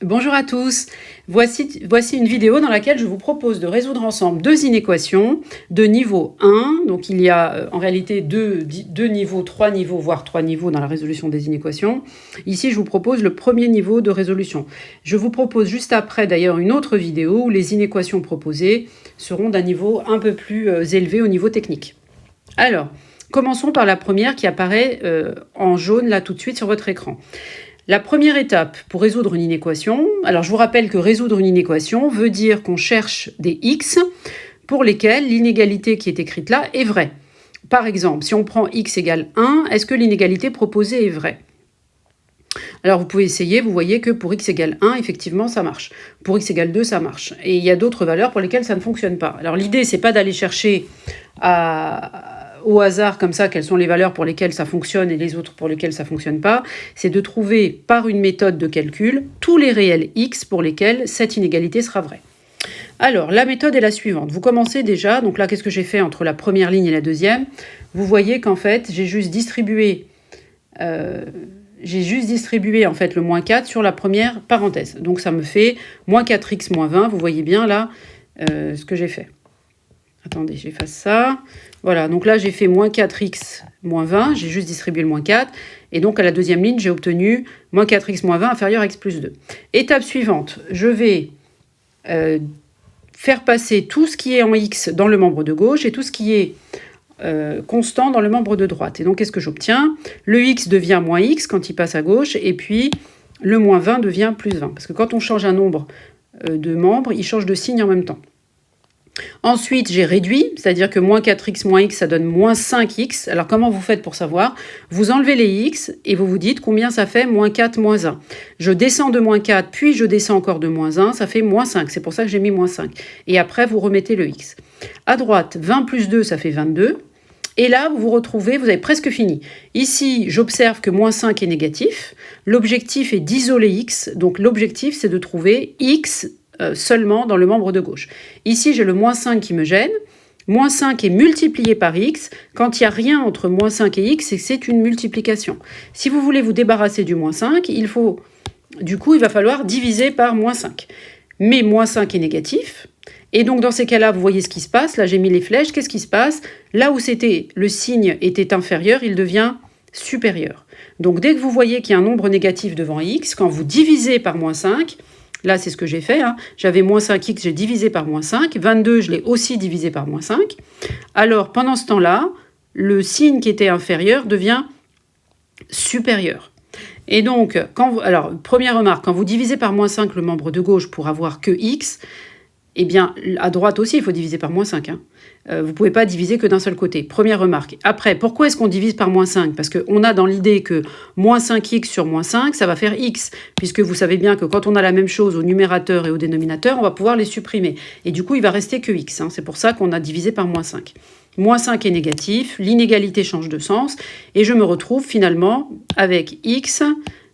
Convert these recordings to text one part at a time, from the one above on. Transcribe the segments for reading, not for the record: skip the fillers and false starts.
Bonjour à tous, voici une vidéo dans laquelle je vous propose de résoudre ensemble deux inéquations de niveau 1. Donc il y a en réalité deux niveaux, trois niveaux, voire trois niveaux dans la résolution des inéquations. Ici je vous propose le premier niveau de résolution. Je vous propose juste après d'ailleurs une autre vidéo où les inéquations proposées seront d'un niveau un peu plus élevé au niveau technique. Alors, commençons par la première qui apparaît en jaune là tout de suite sur votre écran. La première étape pour résoudre une inéquation, alors je vous rappelle que résoudre une inéquation veut dire qu'on cherche des x pour lesquels l'inégalité qui est écrite là est vraie. Par exemple, si on prend x égale 1, est-ce que l'inégalité proposée est vraie? Alors vous pouvez essayer, vous voyez que pour x égale 1, effectivement, ça marche. Pour x égale 2, ça marche. Et il y a d'autres valeurs pour lesquelles ça ne fonctionne pas. Alors l'idée, c'est pas d'aller chercher au hasard comme ça quelles sont les valeurs pour lesquelles ça fonctionne et les autres pour lesquelles ça ne fonctionne pas. C'est de trouver par une méthode de calcul tous les réels x pour lesquels cette inégalité sera vraie. Alors, la méthode est la suivante. Vous commencez déjà, donc là, qu'est-ce que j'ai fait entre la première ligne et la deuxième? Vous voyez qu'en fait, j'ai juste distribué en fait le moins 4 sur la première parenthèse. Donc ça me fait moins 4x moins 20. Vous voyez bien là ce que j'ai fait. Attendez, j'efface ça. Voilà, donc là j'ai fait moins 4x moins 20. J'ai juste distribué le moins 4. Et donc à la deuxième ligne, j'ai obtenu moins 4x moins 20 inférieur à x plus 2. Étape suivante, je vais faire passer tout ce qui est en x dans le membre de gauche et tout ce qui est constant dans le membre de droite. Et donc, qu'est-ce que j'obtiens? Le x devient moins x quand il passe à gauche, et puis le moins 20 devient plus 20. Parce que quand on change un nombre de membres, il change de signe en même temps. Ensuite, j'ai réduit, c'est-à-dire que moins 4x moins x, ça donne moins 5x. Alors, comment vous faites pour savoir? Vous enlevez les x et vous vous dites combien ça fait moins 4 moins 1. Je descends de moins 4, puis je descends encore de moins 1, ça fait moins 5. C'est pour ça que j'ai mis moins 5. Et après, vous remettez le x. À droite, 20 plus 2, ça fait 22. Et là, vous vous retrouvez, vous avez presque fini. Ici, j'observe que moins 5 est négatif. L'objectif est d'isoler x. Donc, l'objectif, c'est de trouver x seulement dans le membre de gauche. Ici, j'ai le moins 5 qui me gêne. Moins 5 est multiplié par x. Quand il n'y a rien entre moins 5 et x, c'est une multiplication. Si vous voulez vous débarrasser du moins 5, il va falloir diviser par moins 5. Mais moins 5 est négatif. Et donc, dans ces cas-là, vous voyez ce qui se passe. Là, j'ai mis les flèches. Qu'est-ce qui se passe? Là où le signe était inférieur, il devient supérieur. Donc, dès que vous voyez qu'il y a un nombre négatif devant x, quand vous divisez par moins 5, là, c'est ce que j'ai fait. J'avais moins 5x, j'ai divisé par moins 5. 22, je l'ai aussi divisé par moins 5. Alors, pendant ce temps-là, le signe qui était inférieur devient supérieur. Et donc, première remarque, quand vous divisez par moins 5 le membre de gauche pour avoir que x, eh bien, à droite aussi, il faut diviser par moins 5. Vous ne pouvez pas diviser que d'un seul côté. Première remarque. Après, pourquoi est-ce qu'on divise par moins 5? Parce qu'on a dans l'idée que moins 5x sur moins 5, ça va faire x. Puisque vous savez bien que quand on a la même chose au numérateur et au dénominateur, on va pouvoir les supprimer. Et du coup, il va rester que x. C'est pour ça qu'on a divisé par moins 5. Moins 5 est négatif, l'inégalité change de sens. Et je me retrouve finalement avec x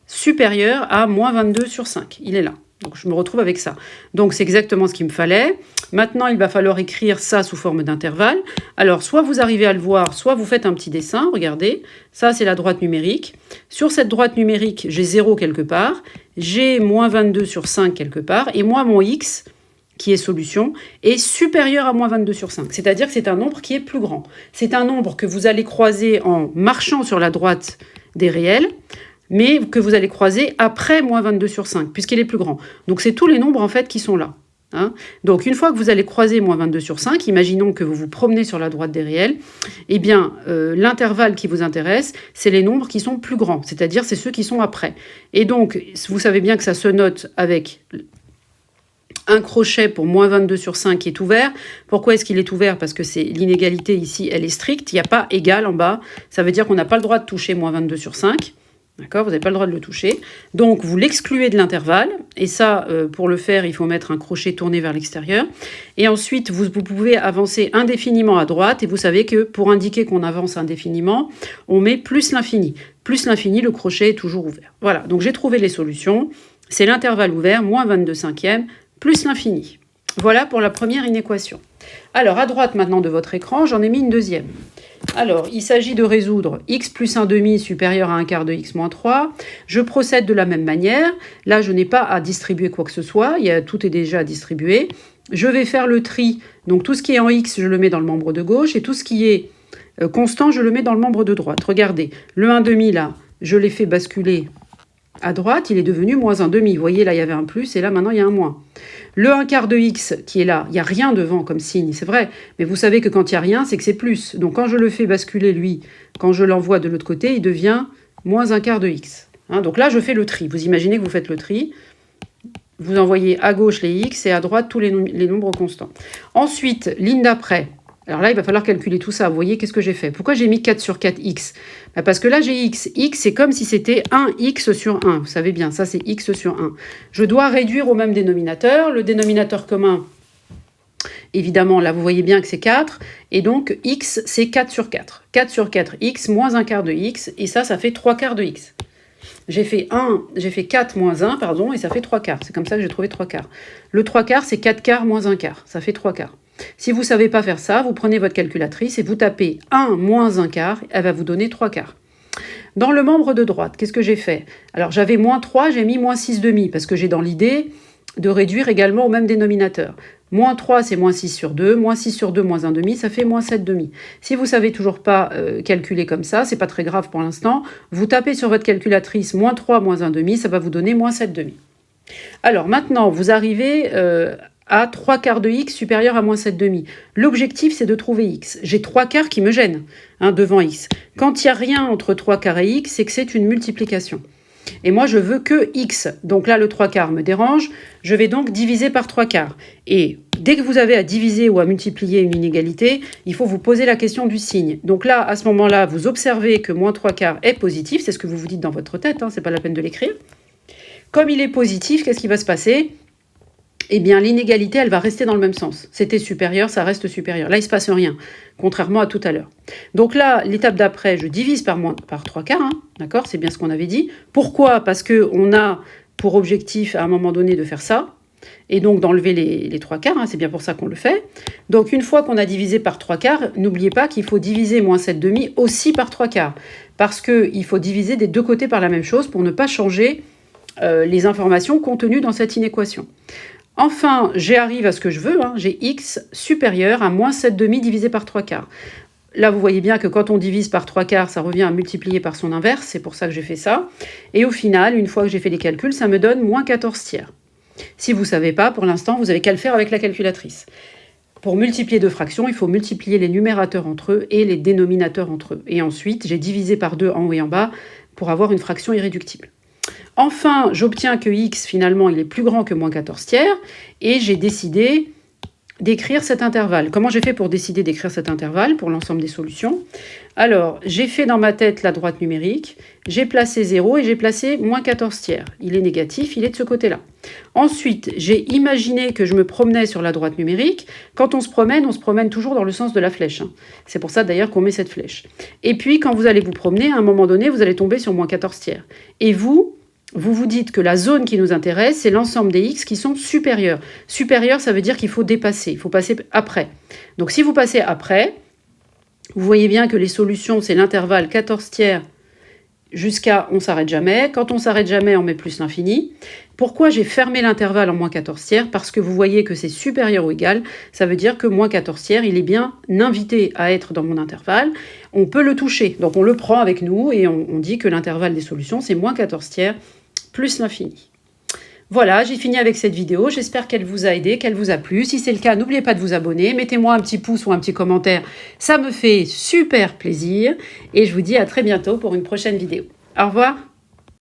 supérieur à moins 22 sur 5. Il est là. Donc, je me retrouve avec ça. Donc, c'est exactement ce qu'il me fallait. Maintenant, il va falloir écrire ça sous forme d'intervalle. Alors, soit vous arrivez à le voir, soit vous faites un petit dessin. Regardez, ça, c'est la droite numérique. Sur cette droite numérique, j'ai 0 quelque part. J'ai moins 22 sur 5 quelque part. Et moi, mon x, qui est solution, est supérieur à moins 22 sur 5. C'est-à-dire que c'est un nombre qui est plus grand. C'est un nombre que vous allez croiser en marchant sur la droite des réels, mais que vous allez croiser après moins 22 sur 5, puisqu'il est plus grand. Donc, c'est tous les nombres, en fait, qui sont là. Donc, une fois que vous allez croiser moins 22 sur 5, imaginons que vous vous promenez sur la droite des réels, eh bien, l'intervalle qui vous intéresse, c'est les nombres qui sont plus grands, c'est-à-dire c'est ceux qui sont après. Et donc, vous savez bien que ça se note avec un crochet pour moins 22 sur 5 qui est ouvert. Pourquoi est-ce qu'il est ouvert? Parce que c'est l'inégalité ici, elle est stricte, il n'y a pas égal en bas. Ça veut dire qu'on n'a pas le droit de toucher moins 22 sur 5. D'accord, vous n'avez pas le droit de le toucher. Donc, vous l'excluez de l'intervalle. Et ça, pour le faire, il faut mettre un crochet tourné vers l'extérieur. Et ensuite, vous pouvez avancer indéfiniment à droite. Et vous savez que pour indiquer qu'on avance indéfiniment, on met plus l'infini. Plus l'infini, le crochet est toujours ouvert. Voilà, donc j'ai trouvé les solutions. C'est l'intervalle ouvert, moins 22 cinquièmes, plus l'infini. Voilà pour la première inéquation. Alors, à droite maintenant de votre écran, j'en ai mis une deuxième. Alors, il s'agit de résoudre x plus 1/2 supérieur à 1/4 de x moins 3. Je procède de la même manière. Là, je n'ai pas à distribuer quoi que ce soit. Tout est déjà distribué. Je vais faire le tri. Donc, tout ce qui est en x, je le mets dans le membre de gauche. Et tout ce qui est constant, je le mets dans le membre de droite. Regardez, le 1/2 là, je l'ai fait basculer à droite. Il est devenu moins 1/2. Vous voyez, là, il y avait un plus. Et là, maintenant, il y a un moins. Le 1/4 de x qui est là, il n'y a rien devant comme signe, c'est vrai. Mais vous savez que quand il n'y a rien, c'est que c'est plus. Donc quand je le fais basculer, lui, quand je l'envoie de l'autre côté, il devient moins 1/4 de x. Donc là, je fais le tri. Vous imaginez que vous faites le tri. Vous envoyez à gauche les x et à droite tous les nombres constants. Ensuite, ligne d'après. Alors là, il va falloir calculer tout ça. Vous voyez, qu'est-ce que j'ai fait? Pourquoi j'ai mis 4 sur 4x? Parce que là, j'ai x. X, c'est comme si c'était 1x sur 1. Vous savez bien, ça, c'est x sur 1. Je dois réduire au même dénominateur. Le dénominateur commun, évidemment, là, vous voyez bien que c'est 4. Et donc, x, c'est 4 sur 4. 4 sur 4x moins 1/4 de x. Et ça fait 3/4 de x. J'ai fait 4 moins 1, pardon, et ça fait 3/4. C'est comme ça que j'ai trouvé 3/4. Le 3/4, c'est 4/4 moins 1/4. Ça fait 3/4. Si vous ne savez pas faire ça, vous prenez votre calculatrice et vous tapez 1 moins 1/4, elle va vous donner 3/4. Dans le membre de droite, qu'est-ce que j'ai fait? Alors j'avais moins 3, j'ai mis moins 6/2, parce que j'ai dans l'idée de réduire également au même dénominateur. Moins 3, c'est moins 6 sur 2. Moins 6 sur 2, moins 1/2, ça fait moins 7/2. Si vous ne savez toujours pas calculer comme ça, c'est pas très grave pour l'instant. Vous tapez sur votre calculatrice moins 3, moins 1/2, ça va vous donner moins 7/2. Alors maintenant, vous arrivez à 3/4 de x supérieur à moins 7/2. L'objectif, c'est de trouver x. J'ai 3/4 qui me gênent devant x. Quand il n'y a rien entre 3/4 et x, c'est que c'est une multiplication. Et moi, je veux que x. Donc là, le 3/4 me dérange. Je vais donc diviser par 3/4. Et dès que vous avez à diviser ou à multiplier une inégalité, il faut vous poser la question du signe. Donc là, à ce moment-là, vous observez que moins 3/4 est positif. C'est ce que vous vous dites dans votre tête, c'est pas la peine de l'écrire. Comme il est positif, qu'est-ce qui va se passer? Eh bien, l'inégalité, elle va rester dans le même sens. C'était supérieur, ça reste supérieur. Là, il ne se passe rien, contrairement à tout à l'heure. Donc là, l'étape d'après, je divise par 3/4, d'accord? C'est bien ce qu'on avait dit. Pourquoi? Parce qu'on a pour objectif, à un moment donné, de faire ça, et donc d'enlever les 3/4, c'est bien pour ça qu'on le fait. Donc, une fois qu'on a divisé par 3/4, n'oubliez pas qu'il faut diviser moins 7/2 aussi par 3/4, parce qu'il faut diviser des deux côtés par la même chose pour ne pas changer les informations contenues dans cette inéquation. Enfin, j'arrive à ce que je veux, j'ai x supérieur à moins 7/2 divisé par 3/4. Là, vous voyez bien que quand on divise par 3/4, ça revient à multiplier par son inverse, c'est pour ça que j'ai fait ça. Et au final, une fois que j'ai fait les calculs, ça me donne moins 14/3. Si vous ne savez pas, pour l'instant, vous n'avez qu'à le faire avec la calculatrice. Pour multiplier deux fractions, il faut multiplier les numérateurs entre eux et les dénominateurs entre eux. Et ensuite, j'ai divisé par 2 en haut et en bas pour avoir une fraction irréductible. Enfin, j'obtiens que x, finalement, il est plus grand que moins 14/3, et j'ai décidé d'écrire cet intervalle. Comment j'ai fait pour décider d'écrire cet intervalle pour l'ensemble des solutions? Alors, j'ai fait dans ma tête la droite numérique, j'ai placé 0 et j'ai placé moins 14/3. Il est négatif, il est de ce côté-là. Ensuite, j'ai imaginé que je me promenais sur la droite numérique. Quand on se promène toujours dans le sens de la flèche. C'est pour ça d'ailleurs qu'on met cette flèche. Et puis, quand vous allez vous promener, à un moment donné, vous allez tomber sur moins 14/3. Et vous vous dites que la zone qui nous intéresse, c'est l'ensemble des x qui sont supérieurs. Supérieur, ça veut dire qu'il faut dépasser, il faut passer après. Donc si vous passez après, vous voyez bien que les solutions, c'est l'intervalle 14/3 jusqu'à on s'arrête jamais. Quand on s'arrête jamais, on met plus l'infini. Pourquoi j'ai fermé l'intervalle en moins 14/3? Parce que vous voyez que c'est supérieur ou égal. Ça veut dire que moins 14/3, il est bien invité à être dans mon intervalle. On peut le toucher. Donc on le prend avec nous et on dit que l'intervalle des solutions, c'est moins 14/3 plus l'infini. Voilà, j'ai fini avec cette vidéo. J'espère qu'elle vous a aidé, qu'elle vous a plu. Si c'est le cas, n'oubliez pas de vous abonner. Mettez-moi un petit pouce ou un petit commentaire. Ça me fait super plaisir. Et je vous dis à très bientôt pour une prochaine vidéo. Au revoir.